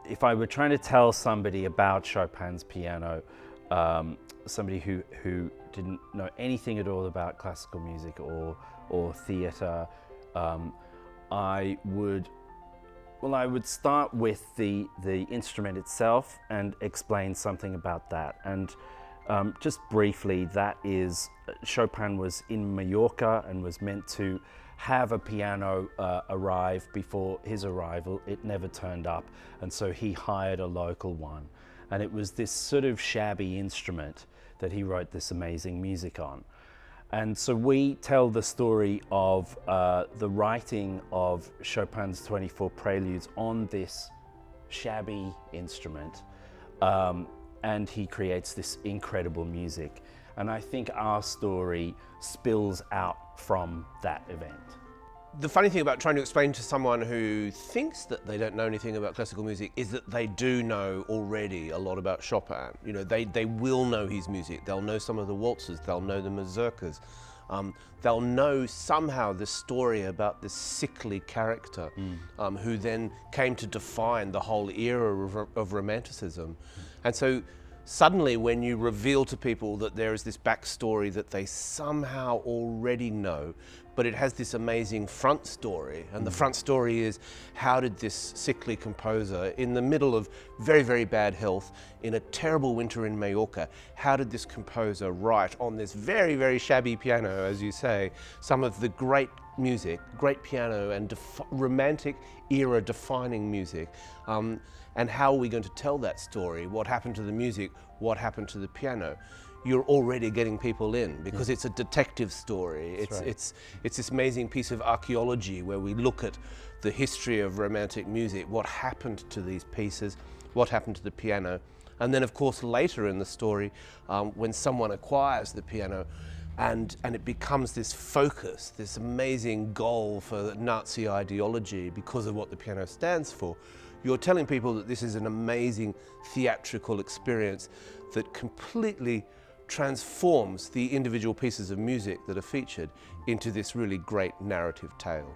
If I were trying to tell somebody about Chopin's piano, somebody who didn't know anything at all about classical music or theatre, I would start with the instrument itself and explain something about that. And just briefly, that is, Chopin was in Mallorca and was meant to have a piano arrive before his arrival. It never turned up, and so he hired a local one. And it was this sort of shabby instrument that he wrote this amazing music on. And so we tell the story of the writing of Chopin's 24 preludes on this shabby instrument, and he creates this incredible music. And I think our story spills out from that event. The funny thing about trying to explain to someone who thinks that they don't know anything about classical music is that they do know already a lot about Chopin. You know, they will know his music. They'll know some of the waltzes. They'll know the mazurkas. They'll know somehow the story about this sickly character who then came to define the whole era of Romanticism. And so suddenly when you reveal to people that there is this backstory that they somehow already know, but it has this amazing front story, and the front story is, how did this sickly composer in the middle of very, very bad health in a terrible winter in Mallorca, how did this composer write on this very, very shabby piano, as you say, some of the great music, great piano and romantic era defining music, and how are we going to tell that story? What happened to the music? What happened to the piano? You're already getting people in because it's a detective story. It's this amazing piece of archaeology where we look at the history of Romantic music, what happened to these pieces, what happened to the piano. And then of course later in the story, when someone acquires the piano and it becomes this focus, this amazing goal for Nazi ideology because of what the piano stands for, you're telling people that this is an amazing theatrical experience that completely transforms the individual pieces of music that are featured into this really great narrative tale.